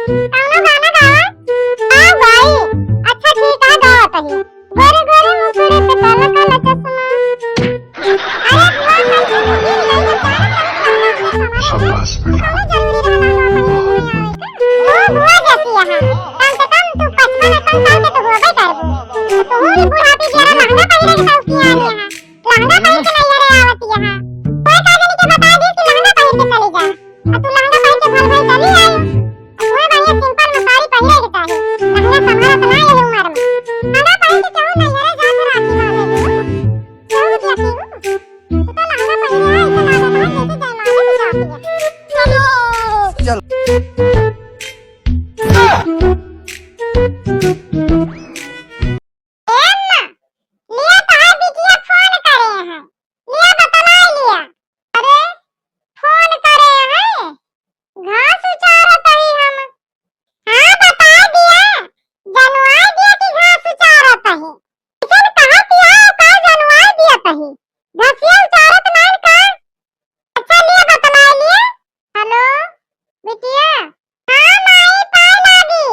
कौनो गाना गावा? हाँ भाई, अच्छा ठीक है गावा तही। गोरे गोरे मुखड़े पे काला काला चश्मा। अरे बुआ कैसे होगी लइका चार तरफ लौंडा की सवारी है। शाबाश बेटा। कौनो जरूरी रहना हुआ पहिले नहीं आवे का? वो बुआ जैसी यहाँ। कम से कम तू 55 साल के तो होबे करबू। तो ही बुढ़ापी जरा लहंगा पहिरे के शौकीन यहाँ। लहंगा पहिर के नहीं अरे आवत यहाँ। कोई कहने के बता दी कि लहंगा पहिर के चली जा। आ तू लहंगा पहिर के भल भल चली आई। तुम्हें बढ़िया सिंपल में साड़ी पहिरे के चाहिए। लहंगा संभाला तो ना ये उम्र में। लहंगा पहिर के क्यों नहीं अरे जा तो राखी बांधे तू। क्यों बिटिया क्यों? तू तो लहंगा पहिरे है ऐसा लागत है जैसे जयमाले में जाती है। चलो। लिया कहाँ बिटिया फोन करे हैं? लिया बतलाई लिया। अरे फोन करे हैं? घास उचारत ही हम। हाँ बता दिया। जनवाई दिया कि घास उचारत ही। इसन कहा किया का जनवाई दिया तही। घासिया उचारत नहीं का? अच्छा लिया बतलाई लिया। हेलो बिटिया। हाँ माई पाए लागी।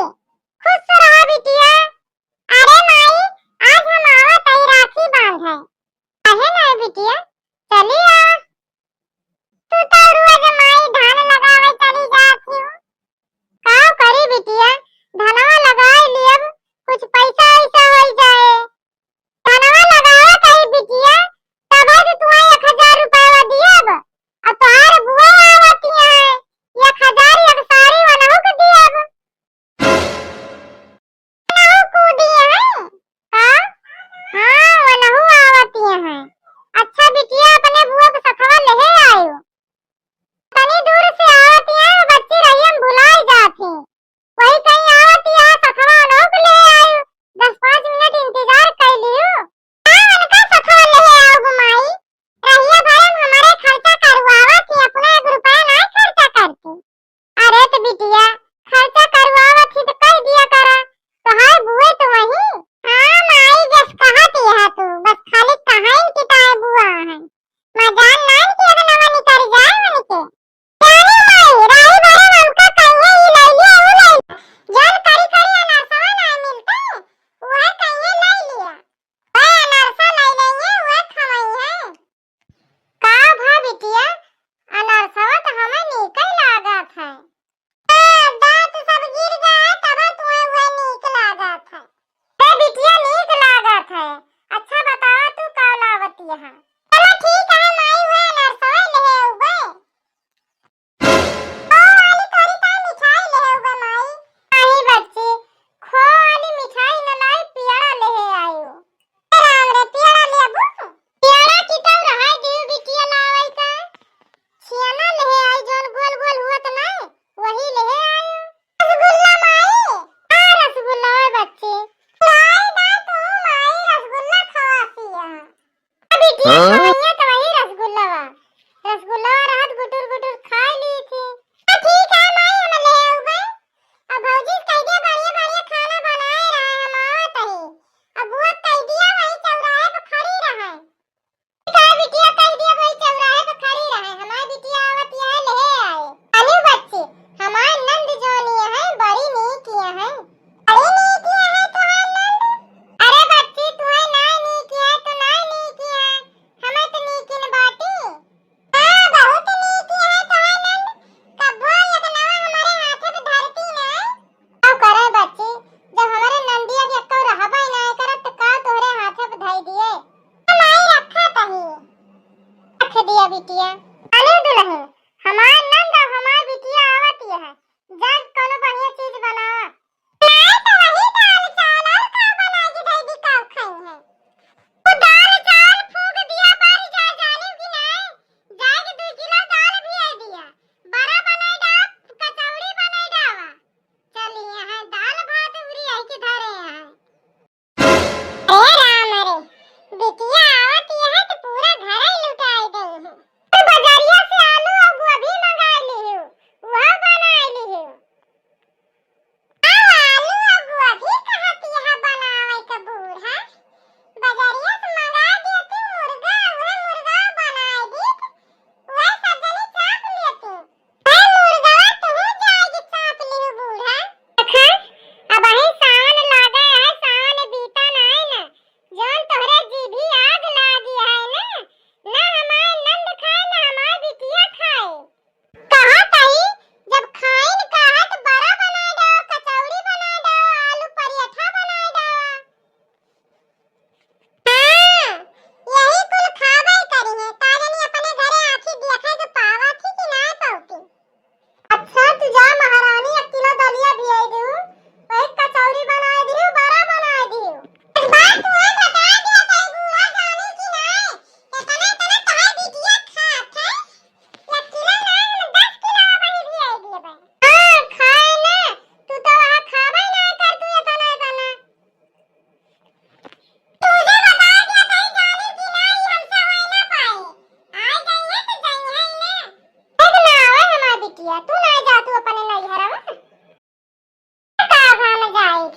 खुश रहो बिटिया। अरे माई आज हम आवत आई राखी बांधे। काहे ना बिटिया? चली आ। तू तो रोज माई धान लगावे चली जाती हो। का करी बिटिया? धनवा लगाए लियब कुछ पैसा ऐसा हो जाए। धनवा लगाए कही बिटिया तब तो तुम्हें 1000 रुपया दियब। अब तोहार बुआ आवती है 1000 एक साड़ी वनहु के दियब। वनहु को दिए हैं का? हाँ वनहु आवती है। अच्छा बिटिया अपने बुआ के सखवा लेहे आयो। तनी दूर से आवती है बच्ची रही हम भुलाई जाती। वही कहीं आवती है सखवा वनहु के ले आयो। 10-5 मिनट इंतजार कर लियो। हाँ उनका सखवा लेहे आओ गुमाई। रहिया भाई हमारे खर्चा करवावत थी अपना 1 रुपया नहीं खर्चा करती। अरे तो बिटिया खर्चा करवावत थी तो कर दिया करा। तो हाय बुए तो वही। हाँ माई जस कहती है तू बस खाली कहाइन की ताए बुआ है। मजान नान की अगर नवा निकल जाए उनके। जाने माई राही भरे हमका कहिए ही ले लिया वो ले लिया। जल करी करी अनरसा ना मिलते वह कहिए ले लिया। वह अनरसा ले लेंगे वह खवई है। का भा बिटिया अनरसा तो हमें निकल लागत है।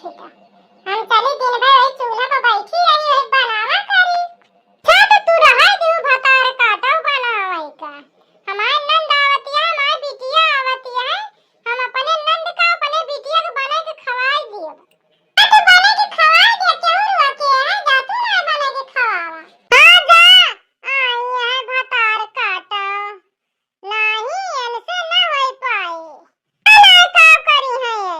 थी तो हम चली दिन भर वही चूल्हा पर बैठी रही वही बनावा करी। अच्छा तो तू रहा दू भतार काटा बनावे का। हमार नंद आवतिया हमार बिटिया आवतिया है हम अपने नंद का अपने बिटिया को बना के खवाई दियो। तो बना के खवाई दिया क्यों रुके है जा तू ना बना के खवावा। हां जा आई है भतार काटा नहीं इनसे ना हो पाए। अरे का करी है ये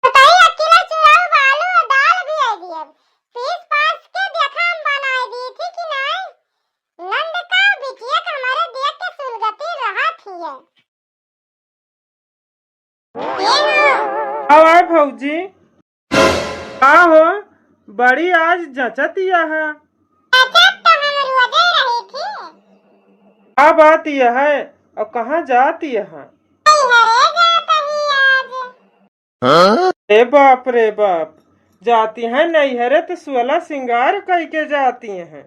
बताइए अकेला चुराओ बालू और दाल भी है दिए पीस पास के देखा हम बनाई दी थी कि नहीं नंद का बिटिया का हमारे देख के सुलगती रहा थी ये आओ आए भौजी का हो बड़ी आज जचतिया है। अच्छा तो हम रोजे रही थी क्या बात यह है और कहाँ जाती है? हरे जाता ही आज ए बाप रे बाप जाती हैं नैहरे तो 16 श्रृंगार कह के जाती हैं।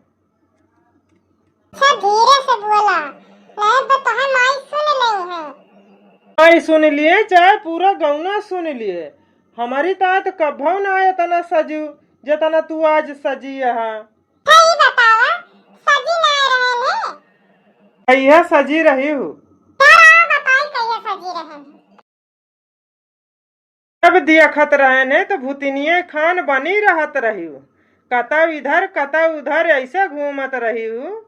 अच्छा धीरे से बोला नहीं तो हम माई सुन नहीं है। आई सुन लिए चाहे पूरा गौना सुन लिए हमारी तात कभो ना आए तना सजू जितना तू आज सजी है। सही बतावा सजी ना रहे ने भैया सजी रही हूँ क्या बताई कैसे सजी रहे हैं। जब देखत रहे ने तो भूतनिये खान बनी रहत रही हूँ कता इधर कता उधर ऐसे घूमत रही हूँ।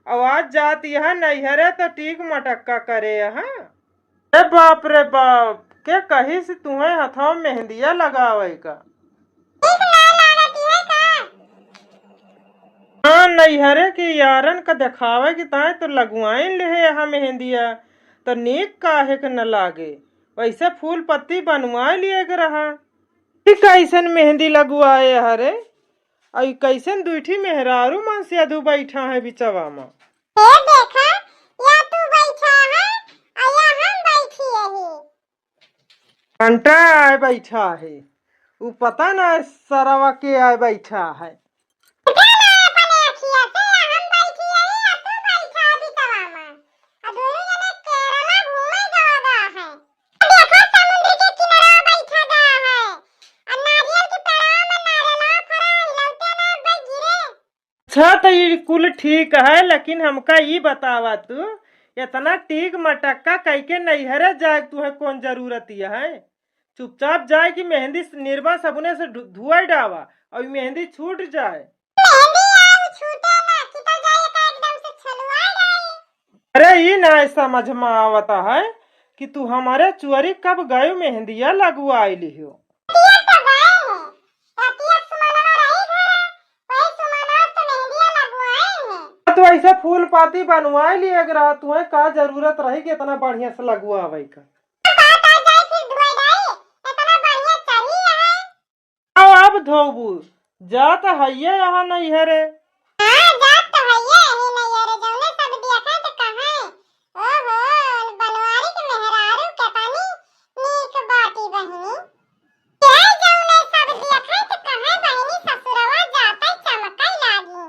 आवाज जाती है नैहरे तो टीक मटक्का करे है। अरे बाप रे बाप के कही से तुम्हें हथों मेहंदिया लगावे का। ठीक ना लागती है का हाँ नैहरे की यारन का दिखावे की ताए तो लगवाइन ले यहाँ मेहंदिया तो नीक काहे के न लागे वैसे फूल पत्ती बनवा लिए के रहा। कैसन मेहंदी लगवाए हरे और कैसन दूठी मेहरारू मन से अधू बैठा है बिचवा में। ये देखा या तू बैठा है या हम बैठी है घंटा आए बैठा है वो पता ना सरवा के आए बैठा है। अपने अखिया से हम बैठी है या तू बैठा अभी तवामा और दोनों जने केरला घूमे जागा है। देखो समुद्र के किनारे बैठा गा है और नारियल के पेड़ों में नारियल फरा लौटे ना बे गिरे। अच्छा तो ये कुल ठीक है लेकिन हमका ये बतावा तू इतना टीक मटक्का कह के नैहरे जाए तुम्हें कौन जरूरत है। चुपचाप जाए कि मेहंदी निर्मा सबने से धुआई डावा और मेहंदी छूट जाए। मेहंदी आउ छूटे ना किता जाए का एकदम से छलुआ जाए। अरे ये ना समझ में आवता है कि तू हमारे चुअरी कब गयो मेहंदिया लगवाई लियो। रतिया तो गए हैं रतिया सुमनवा रही घर वही सुमनवा तो मेहंदिया लगवाए हैं। तो ऐसे फूल पाती बनवाई लिए रहा तुम्हें का जरूरत रही कि इतना बढ़िया से लगवावे का। अब धोबू जात है यहाँ नहीं है रे। हां जात तो है ये ही नहीं है रे जौने सब देखा तो कहां ओहो बनवारी के मेहरारू के पानी नीक बाटी बहिनी ये जौने सब देखा तो कहां बहिनी ससुरवा जाता चमकई लागी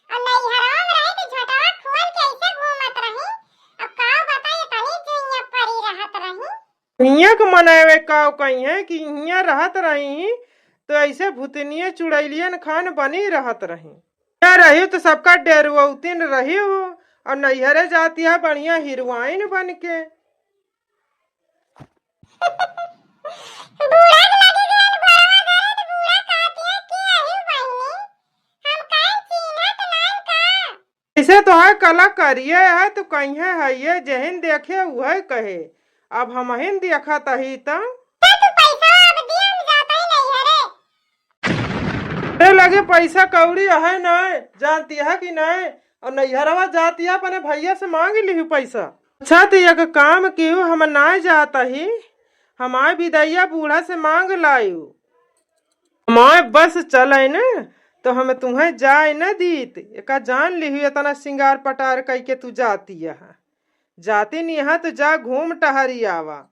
और नैहरवा में रहे तो झटवा खोल के ऐसे घूमत रही अब का बताए तनी जुइया परी रहत रही। हिया के मनावे का कहीं है कि हिया रहत रही तो ऐसे भूतनिये चुड़ैलियन खान बनी रहत रही। क्या रही तो सबका डेरवतीन रही हो और नैहरे जाती है बढ़िया हीरोइन बन के। बूढ़ा के लगे गन बड़वा करे तो बूढ़ा कहती है कि आही बहिनी हम काहे चीनत नाम का। इसे तो है कला करिए है तो कहीं है ये जहन देखे वह कहे अब हम हिन देखा तही तम तू पैसा अब दिया हम जाता ही नहीं है रे। लगे पैसा कौड़ी है न जानती है कि नहीं और नैहरवा जाती है अपने भैया से मांग ली पैसा। अच्छा तो एक काम क्यों हम ना जाता ही हमारे विदैया बूढ़ा से मांग लायू हमारे बस चले न तो हम तुम्हें जाए न दीत एक जान ली हुई इतना सिंगार पटार कह के तू जाती है जाती नहीं है तो जा घूम टहरी आवा।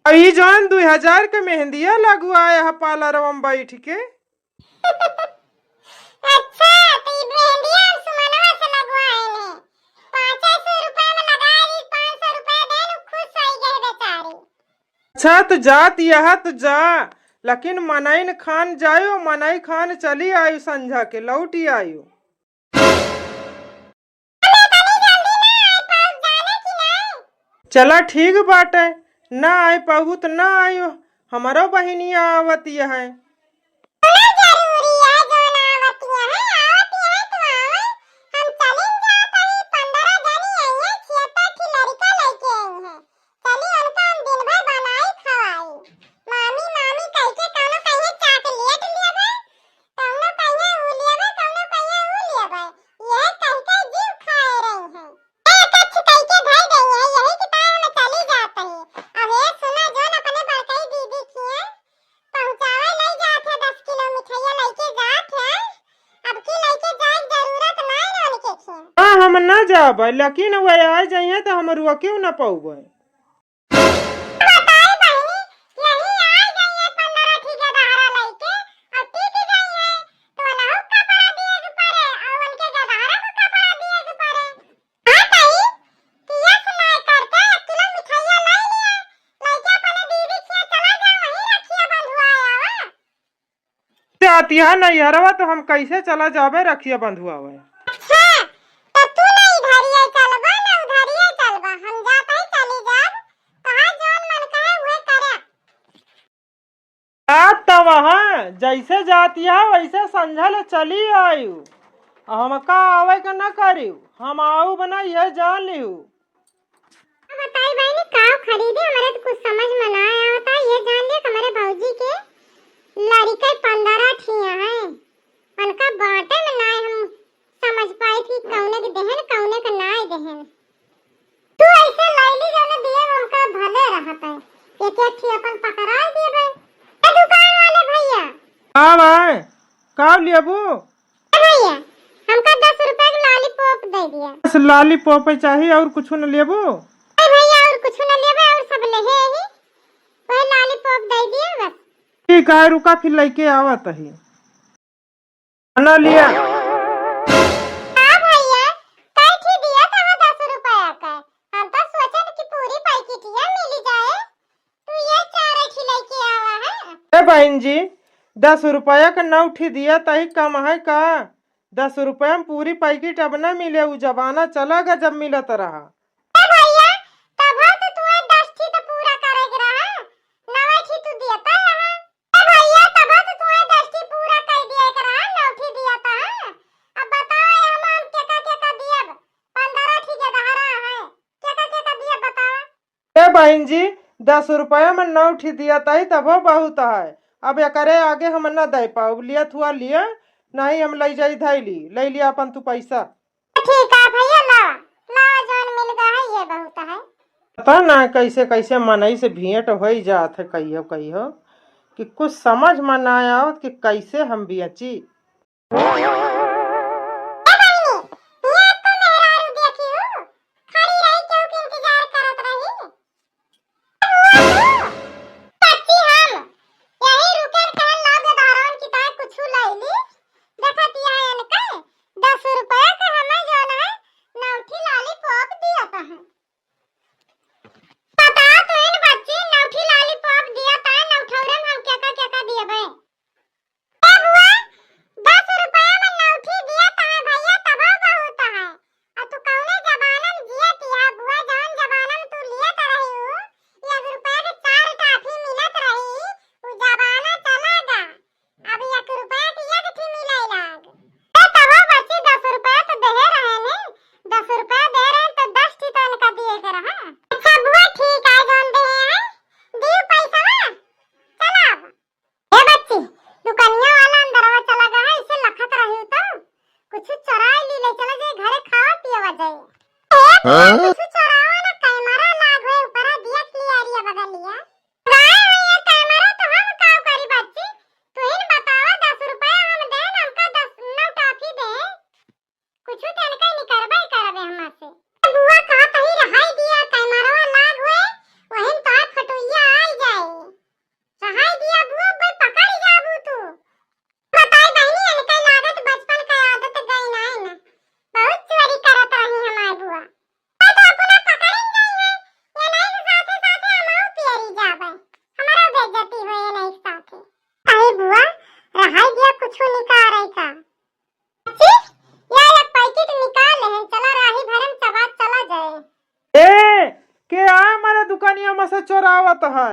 ई जान 2000 के मेहंदिया लगवाए है पार्लरवा में बैठ के। अच्छा तो ई मेहंदिया सुमनवा से अच्छा तो जात यह तो जा, लेकिन मनई खान जायो, मनई खान चली आयु, संझा के लौटी आयु। चला ठीक बाटे, ना आए पाऊ तो ना आयो, हमारो बहिनिया आवती है। हाँ हम न जाब, लेकिन वह आ जाइए तो हम रुआ क्यों न पाऊब। आती है नैहरवा तो हम कैसे चला जाबे रखिए बंधुआ हुए। तो वहाँ जैसे जाती है वैसे संझा ले चली आयु, हम का आवे का न करियो, हम आऊ बना यह जान लिहू। बताई भाई ने का खरीदे, हमारे तो कुछ समझ में ना आया। बता ये जान लिया कि हमारे भौजी के लड़के 15 ठिया हैं, उनका बाटे में ना हम समझ पाई थी कौने के देहन कौने के ना देहन। तू ऐसे लाइली जाने दिए उनका भले रहता है, एक एक ठिया अपन पकड़ा दिए भाई। ए दुकान वाले भैया, हाँ भाई का लियबू? भैया हमका 10 रुपए का लॉलीपॉप दे दिया। बस लॉलीपॉप चाहिए और कुछ न लेबू? भैया और कुछ न लेबे, और सब लेहे ही वही लॉलीपॉप दे दिए बस। ठीक है रुका, फिर लेके आवत ही ना लिया। हाँ भैया कैठी दिया था 10 रुपया का, हम तो सोचन कि पूरी पैकेटिया मिल जाए, तू ये चार एठी लेके आवा है। ए बहन जी 10 रुपया का नौठी दिया तही कम है का? 10 रुपया में पूरी पैकेट अब न मिले, वो जमाना चलेगा जब मिलत रहा। ए भैया तब तो तू 10 ठी तो पूरा करेग रहा, 9 ठी तू दिया था यहाँ। ए भैया तब तो तू 10 ठी पूरा कर दिया रहा, 9 ठी दिया था। अब बताओ हम क्या दिया, 15 ठी के दहरा है, क्या दिया बताओ। ए बहन जी 10 रुपया में नौठी दिया तही तब बहुत है, अब एकरे आगे हम न दे पाओ। लिया थुआ लिया, नहीं हम ले जाई धैली, ले लिया अपन तू पैसा। ठीक है भैया ला ला, जोन मिल गया है ये बहुत है। पता ना कैसे कैसे मनई से भेंट हो जात है, कहियो कहियो कि कुछ समझ में ना आवत कि कैसे हम बेची। हाँ? चोरावत है।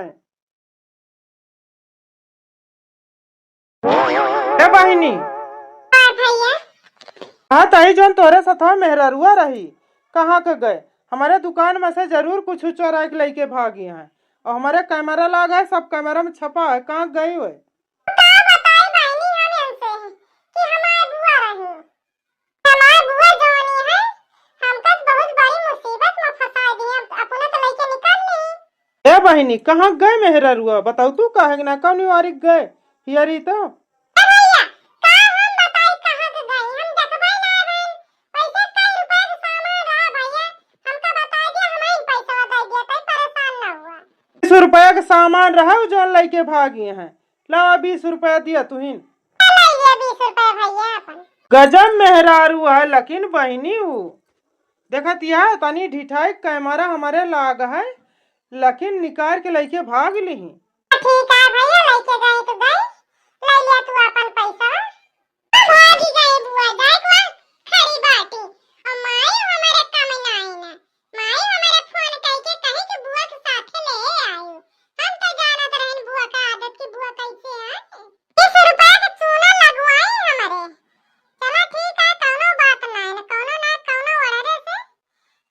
ए बहिनी, हाँ भैया, हाँ तही जोन तोरे सथवा मेहररुआ रही कहाँ के गए? हमारे दुकान में से जरूर कुछ चोरा के लेके भागी हैं और हमारे कैमरा लगा है, सब कैमरा में छपा है। कहाँ गई हुए? का बताई बहनी हम इनसे कि हमारे बुआ रही, हमारे बुआ जवानी है, हमका बहुत बड़ी मुसीबत में फंसा दिए, अपना तो लेके निकल ली। ए बहिनी, कहाँ गए मेहररुआ? बताओ तू काहे ना कौन वारिक गए हियरी तो? भैया का हम बताई कहाँ के गई, हम देखबे ना रहे, पैसे कई रुपए के सामान रहा भैया, हमका बता दिया, हमें पैसा दे दिया, तई परेशान ना हुआ। 20 रुपया का सामान रहा जो लेके भागी हैं। लावा 20 रुपया दिया तुहिन। ले लिया 20 रुपए भैया अपन। गजब मेहरारू है लेकिन बहिनी हूँ। देखत यह तनी ढिठाई कैमरा हमारे लाग है, लेकिन निकाल के लेके भाग ली। ठीक है भैया, लेके गए तो गए, ले लिया तू अपन पैसा, भागी गए बुआ जाए को खड़ी बाटी, और माई हमारे काम ना आई ना, माई हमारे फोन करके कहे कि बुआ के साथ ले आई, हम तो जानत रहन बुआ का आदत की बुआ कैसे है। 20 रुपए के चूना लगवाई हमारे, चलो ठीक है, कोनो बात ना है, कोनो ना कोनो ऑर्डर से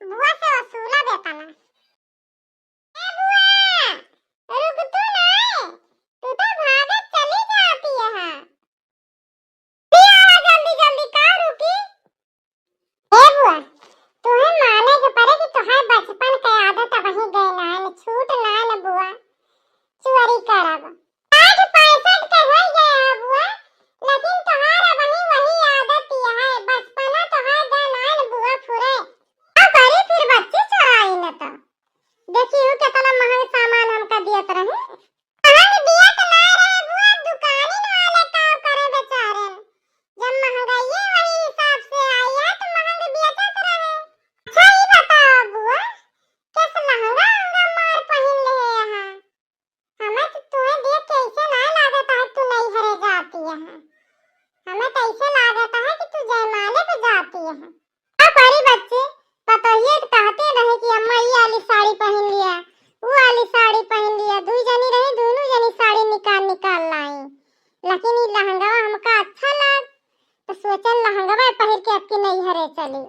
बुआ से वसूला देता ना। ए बुआ रुक तू ना, तू तो भागत चली जाती है। जल्दी जल्दी का रुकी। ए बुआ, तुम्हें माने के पड़े कि तुम्हारे बचपन के आदत वही गए ना है, छूट ना है बुआ, चोरी करब। आज 65 के हो गए है बुआ, लेकिन तुम्हारा वही आदत है, बचपना तुम्हारा गए ना बुआ फुरे। क्या करी फिर बच्चे चोराई न तो। देखियो कितना महंगा सामान हमका दियत रहे, महंग दियत ना रहे बुआ, दुकानी वाले काम करे बेचारे, जब महंगाई वही हिसाब से आई है तो महंग बेचत रहे। अच्छा ये बताओ बुआ, किस लहंगा मार पहन ले यहाँ, हमें तो तुम्हें देख के ऐसे ना लागत है तू नहीं हरे जाती है, हमें तो ऐसे लागत है कि तू जयमाले पे जाती है। क्या करी बच्चे, पतोहिए कहते रहे कि अम्मा ये वाली साड़ी पहन लिया, वो वाली साड़ी पहन लिया, दुई जनी रही, दोनों जनी साड़ी निकाल लाई, लेकिन ये लहंगा हमका अच्छा लग तो सोचन लहंगा पहन के आपकी नहीं हरे चली,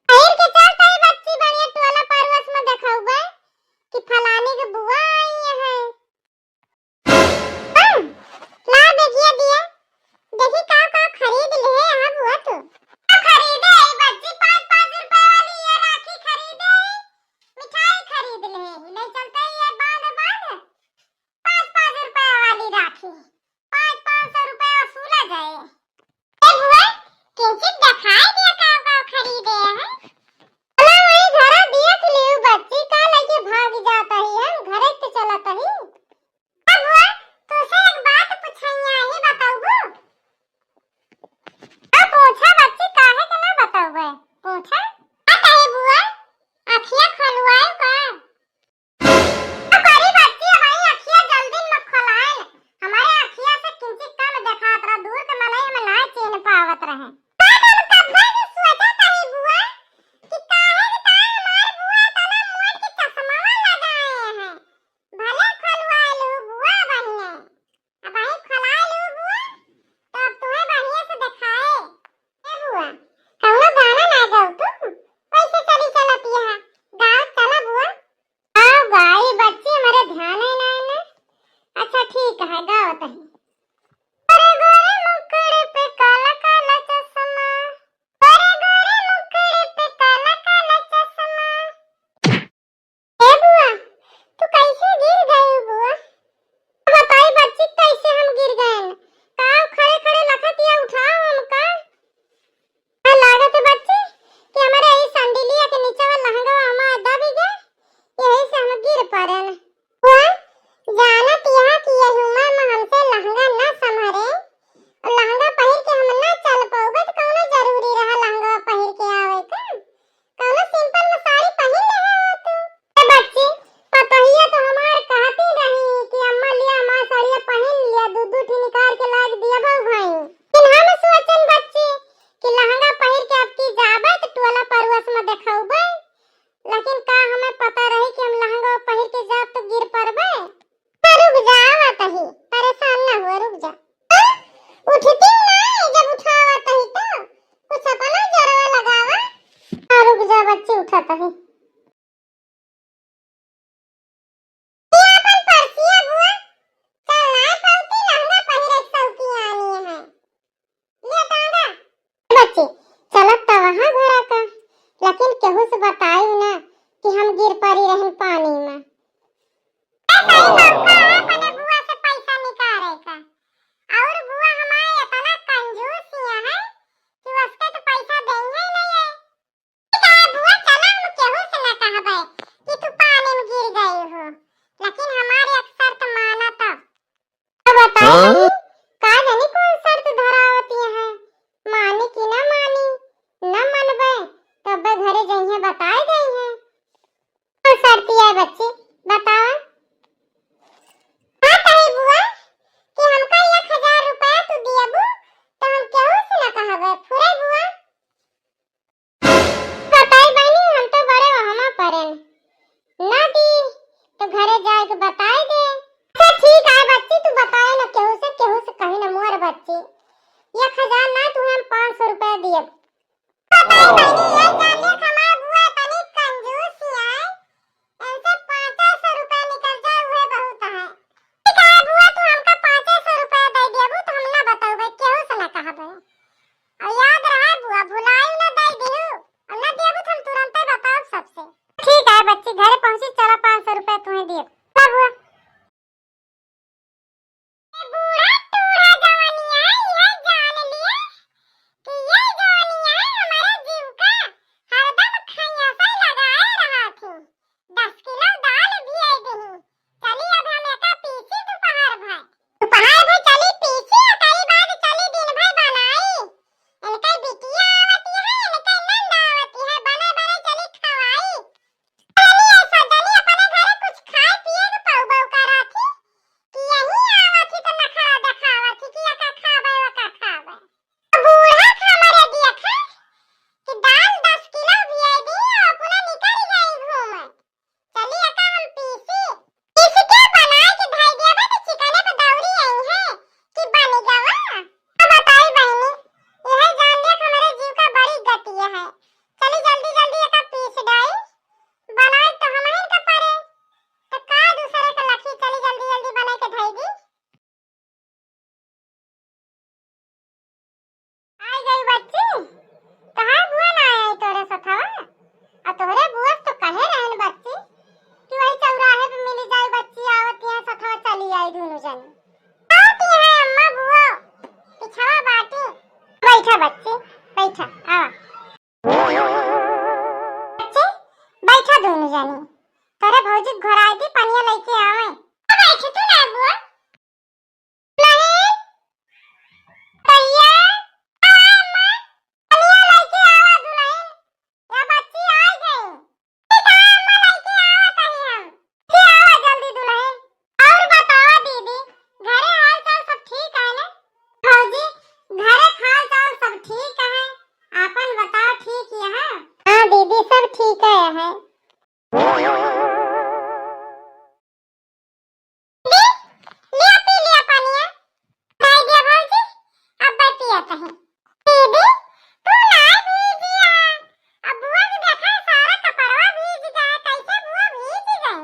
पहन के चलते ही बच्ची बढ़िया टोला परवस में देखा हुआ कि फलाने के बुआ आई है। ला देखिए दिया, देखी का खरीद ले यहाँ बुआ तू खरीदे बच्ची, 5-5 रुपए वाली ये राखी खरीदे, मिठाई खरीद ले चलते ये बांध 5-5 रुपए वाली राखी, 500 रुपए वसूला जाए। ए बुआ किंचित दिखाई दिया का खरीदे है, चलो वही घर देख लियो, बच्ची का लेके भाग जाता है, हम घर जाता है। ये अपन परसिया बुआ चल ना पौती लहंगा पहिरे सौकी आनी है। ये दादा बच्चे चलत त वहां घरा का, लेकिन केहू से बताई ना कि हम गिर पड़ी रहन पानी में। ऐसा ही मौका है अपने बुआ से पैसा निकाले का। और बुआ हमारे इतना कंजूसिया है कि उसके तो पैसा देंगे ही नहीं है। ठीक है बुआ चला हम केहू से ना कहबे कि तू पानी में गिर गई हो, लेकिन हमारी अक्सर तो माना था। अब बताओ का जानी कौन शर्त धरावती है, मानी कि ना मानी, ना मनबे तब घरे जइहे बताई गई है। कौन शर्ती है बच्चे बताओ। हाँ कही बुआ कि हमका 1000 रुपया तू दियबू तो हम केहू से ना कहबे फुरे बुआ। बताई बहनी हम तो बड़े वहमा पड़ेन, ना दी तो घरे जाए के बताई दे। अच्छा ठीक है बच्ची तू बताए ना केहू से कही ना मोर बच्ची। 1000 ना तू हम 500 रुपया दियब। बताई बहनी ये जाने हमार बुआ तनी कंजूसी है, इनसे 500 रुपया निकल जाए उहे बहुत है। ठीक है बुआ तू हमका 500 रुपया दे देबू तो हम ना बताऊबे केहू से ना कहबे। और याद रहे बुआ भुलाई ना दे दिहू, और ना देबू तो हम तुरंत बताओ सबसे। ठीक है बच्ची घरे पहुंची चला 500 रुपया तुम्हें दिए। बुआ बूढ़ा टूढ़ा जवानिया ये जान लिया कि ये जवानिया हमारे जीव का हरदम खैया से लगाए रहा थी। 10 किलो दाल भी आई दही चली अब हम एका पीसी दोपहर भाई चली पीसी कई बाद चली दिन भर बनाई। इनके बिटिया आवती है इनके नंद आवती है बने बने चली खवाई। चली ऐसा चली अपने घरे कुछ खाए पिए के पौ बौ करा थी कि यही आवती तो नखरा दिखावा थी कि एका खावे वका खावे। बूढ़ा हमारे दिया खा कि दाल 10 किलो भी आई दी और अपना निकल गई घूमे। चली एका हम पीसी के बनाए के भाई दिया तो चिकने पे दौड़ी आई है कि बन गवा। अब बताई बहनी यह जान लिया हमारे जीव का बड़ी गति है। चली जल्दी जल्दी एका पीस डाई बनाए तो हम ही का परे तो का दूसरे का लखी चली जल्दी जल्दी बनाए के धाई दी। आई गई बच्ची कहां बुआ ना आई तोरे सथवा आ तोरे बुआ तो कहे रहन बच्ची कि वही चौराहे पे मिल जाए बच्ची आवत है सथवा चली आई दोनों जन आती है अम्मा बुआ पिछवा बाटी। बैठा बच्ची बैठा आ बच्ची बैठा दोनों जनी तोरे भौजी घर आई थी पनिया लेके आवे। बैठ तू ना बुआ नहीं भैया दीदी सब ठीक है। लिया पी लिया पानिया दाई दिया भौजी अब पिया कहीं। दीदी तू ना भीजिया अब बुआ ने देखा सारा कपड़वा भीज गया कैसे बुआ भीज गई।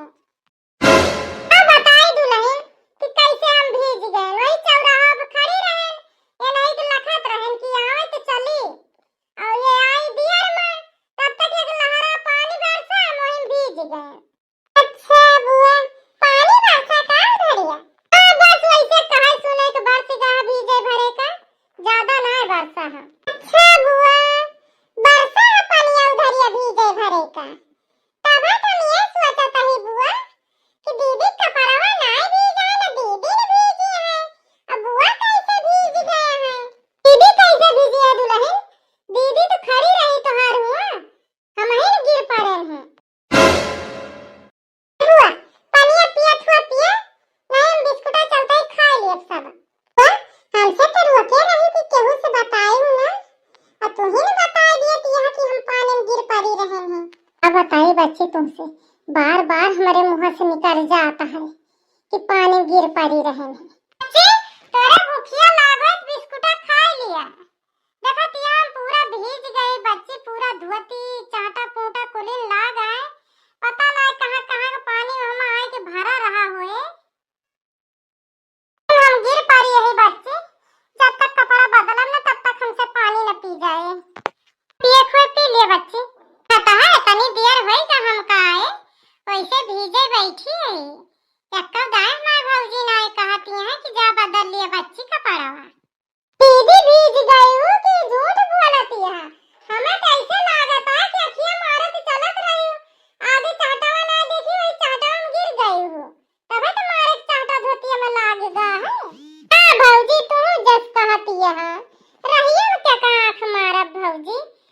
अब बताई दुल्हन कि कैसे हम भीज गए। वही चौराहा पे खड़ी रहन ये नहीं कि लखत रहन कि आवे तो चली और ये आई बियर में तब तक एक लहरा पानी बरसा मोहिम भीज गए। अच्छा बुआ पानी बरसा का धरिया हां बस वैसे कहे सुने के बरस गया भीजे भरे का ज्यादा ना बरसा है। अच्छा बुआ बरसा पानी उधरिया भीजे भरे का तब हम ये सोचत ही बुआ कि दीदी कपड़वा ना भीजा ना दीदी ने भीजी है अब बुआ कैसे भीज गए हैं। दीदी कैसे भीजी है दुल्हन दीदी तो खड़ी रही तोहार हुआ हम ही गिर पड़े हैं। बुआ पानिया पिया थुआ पिया नहीं हम बिस्कुटा चलता ही खा लिए सब। हमसे तो रोके नहीं कि केहू से बताई हूं ना और तू ही ने बता दिया कि यहां कि हम पानी में गिर पड़ी रहे हैं। अब बताइए बच्चे तुमसे बार बार हमारे मुंह से निकल जाता है कि पानी में गिर पड़ी रहे हैं। बच्चे तोरा भूखिया लागत बिस्कुटा खा लिया देखा तिया पूरा भीज गए बच्चे पूरा धुआती चाटा पोटा कुलिन ला सब्जी